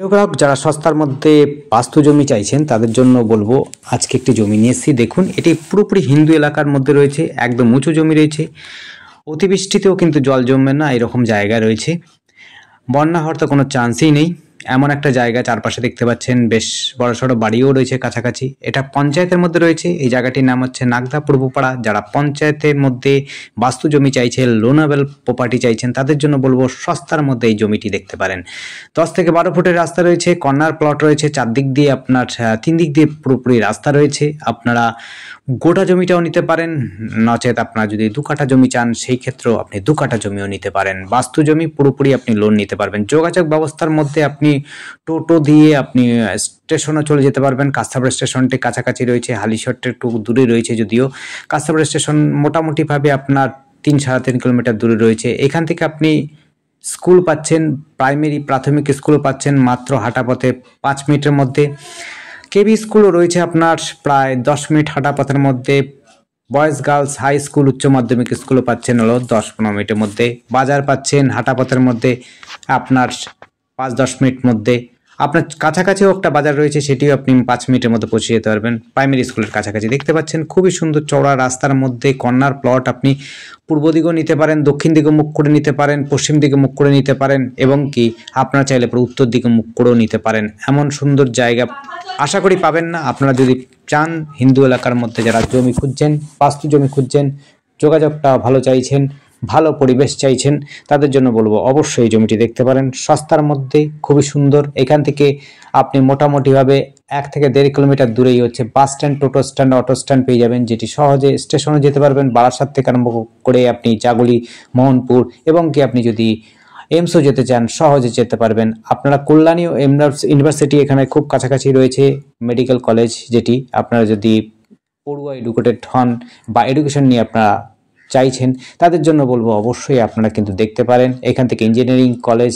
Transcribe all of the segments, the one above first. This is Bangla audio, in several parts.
গ্রাহক যারা সস্তার মধ্যে বাস্তু জমি চাইছেন তাদের জন্য বলবো আজকে একটি জমি নিয়ে এসেছি। দেখুন, এটি পুরোপুরি হিন্দু এলাকার মধ্যে রয়েছে, একদম উঁচু জমি রয়েছে, অতিবৃষ্টিতেও কিন্তু জল জমবে না এরকম জায়গা রয়েছে। বন্যা হওয়ার তো কোনো চান্সই নেই, এমন একটা জায়গা। চারপাশে দেখতে পাচ্ছেন বেশ বড়সড় বাড়িও রয়েছে কাছাকাছি। এটা পঞ্চায়েতের মধ্যে রয়েছে। এই জায়গাটির নাম হচ্ছে নাগদা পূর্বপাড়া। যারা পঞ্চায়েতের মধ্যে বাস্তু জমি চাইছেন, লোনেবল প্রপার্টি চাইছেন, তাদের জন্য বলবো সস্তার মধ্যে এই জমিটি দেখতে পারেন। 10 থেকে 12 ফুটের রাস্তা রয়েছে, কর্নার প্লট রয়েছে, চারদিক দিয়ে আপনার 3 দিক দিয়ে পুরোপুরি রাস্তা রয়েছে। আপনারা গোটা জমিটাও নিতে পারেন, নচেত আপনারা যদি 2 কাঠা জমি চান সেই ক্ষেত্রেও আপনি 2 কাঠা জমিও নিতে পারেন। বাস্তু জমি পুরোপুরি আপনি লোন নিতে পারবেন। যোগাযোগ ব্যবস্থার মধ্যে আপনি টোটো দিয়ে আপনি স্টেশনে চলে যেতে পারবেন। কাস্তাবড় স্টেশনটি কাছাকাছি রয়েছে, হালিশহরটা একটু দূরে রয়েছে যদিও। কাস্তাবড় স্টেশন মোটামুটিভাবে আপনার 3-3.5 কিলোমিটার দূরে রয়েছে। এখান থেকে আপনি স্কুল পাচ্ছেন, প্রাথমিক স্কুলও পাচ্ছেন মাত্র হাঁটা পথে 5 মিনিটের মধ্যে। কেবি স্কুলও রয়েছে আপনার প্রায় 10 মিনিট হাঁটা পথের মধ্যে। বয়েজ গার্লস হাই স্কুল, উচ্চ মাধ্যমিক স্কুলও পাচ্ছেন হলো 10-15 মিনিটের মধ্যে। বাজার পাচ্ছেন হাঁটা পথের মধ্যে আপনার 5-10 মিনিট মধ্যে। আপনার কাছাকাছিও একটা বাজার রয়েছে, সেটিও আপনি 5 মিনিটের মধ্যে পৌঁছে যেতে পারবেন প্রাইমারি স্কুলের কাছাকাছি। দেখতে পাচ্ছেন খুবই সুন্দর চওড়া রাস্তার মধ্যে কর্নার প্লট। আপনি পূর্ব দিকেও নিতে পারেন, দক্ষিণ দিকে মুখ করে নিতে পারেন, পশ্চিম দিকে মুখ করে নিতে পারেন, এবং কি আপনারা চাইলে পরে উত্তর দিকে মুখ করেও নিতে পারেন। এমন সুন্দর জায়গা আশা করি পাবেন না। আপনারা যদি চান হিন্দু এলাকার মধ্যে যারা জমি খুঁজছেন, বাস্তু জমি খুঁজছেন, যোগাযোগটা ভালো চাইছেন, ভালো পরিবেশ চাইছেন, তাদের জন্য বলবো অবশ্যই এই জমিটি দেখতে পারেন। সস্তার মধ্যে খুবই সুন্দর। এখান থেকে আপনি মোটামুটিভাবে 1 থেকে 1.5 কিলোমিটার দূরেই হচ্ছে বাস স্ট্যান্ড, টোটো স্ট্যান্ড, অটো স্ট্যান্ড পেয়ে যাবেন, যেটি সহজে স্টেশনে যেতে পারবেন। বারাসাত থেকে আরম্ভ করে আপনি চাগুলি, মোহনপুর, এবং কি আপনি যদি এমসও যেতে চান সহজে যেতে পারবেন। আপনারা কল্যাণী ইউনিভার্সিটি এখানে খুব কাছাকাছি রয়েছে, মেডিকেল কলেজ, যেটি আপনারা যদি পড়ুয়া এডুকেটেড হন বা এডুকেশন নিয়ে আপনারা চাইছেন তাদের জন্য বলবো অবশ্যই আপনারা কিন্তু দেখতে পারেন। এখান থেকে engineering college,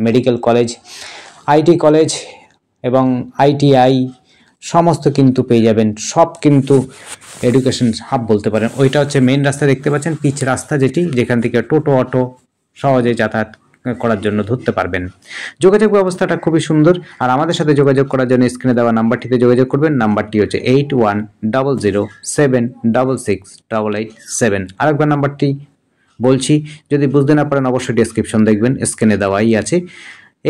medical college, IT college এবং আইটিআই সমস্ত কিন্তু পেয়ে যাবেন। সব কিন্তু এডুকেশন হাব বলতে পারেন। ওইটা হচ্ছে মেইন রাস্তা দেখতে পাচ্ছেন, পিচ রাস্তা, যেখান থেকে টোটো অটো সহজে যাতায়াত করার জন্য ধরতে পারবেন। যোগাযোগ ব্যবস্থাটা খুবই সুন্দর। আর আমাদের সাথে যোগাযোগ করার জন্য স্ক্রিনে দেওয়া নাম্বারটিতে যোগাযোগ করবেন। নাম্বারটি হচ্ছে 8100768887। আরেকবার নাম্বারটি বলছি, যদি বুঝতে না পারেন অবশ্যই ডেসক্রিপশন দেখবেন, স্ক্রিনে দেওয়াই আছে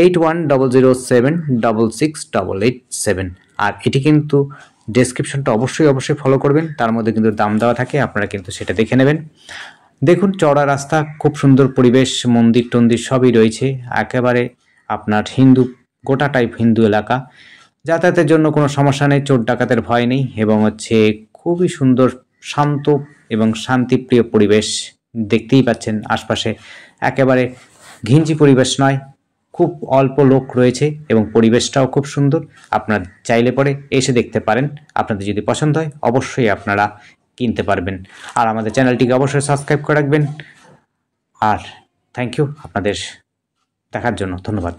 8100768887। আর এটি কিন্তু ডেসক্রিপশনটা অবশ্যই ফলো করবেন, তার মধ্যে কিন্তু দাম দেওয়া থাকে, আপনারা কিন্তু সেটা দেখে নেবেন। দেখুন চওড়া রাস্তা, খুব সুন্দর পরিবেশ, মন্দির টন্দির সবই রয়েছে। একেবারে আপনার গোটা টাইপ হিন্দু এলাকা। যাতায়াতের জন্য কোনো সমস্যা নেই, চোর ডাকাতের ভয় নেই, এবং হচ্ছে খুবই সুন্দর শান্ত এবং শান্তিপ্রিয় পরিবেশ। দেখতেই পাচ্ছেন আশপাশে একেবারে ঘিঞ্জি পরিবেশ নয়, খুব অল্প লোক রয়েছে এবং পরিবেশটাও খুব সুন্দর। আপনারা চাইলে পরে এসে দেখতে পারেন। আপনাদের যদি পছন্দ হয় অবশ্যই আপনারা কিনতে পারবেন। আর আমাদের চ্যানেলটিকে অবশ্যই সাবস্ক্রাইব করে রাখবেন। আর থ্যাংক ইউ আপনাদের দেখার জন্য, ধন্যবাদ।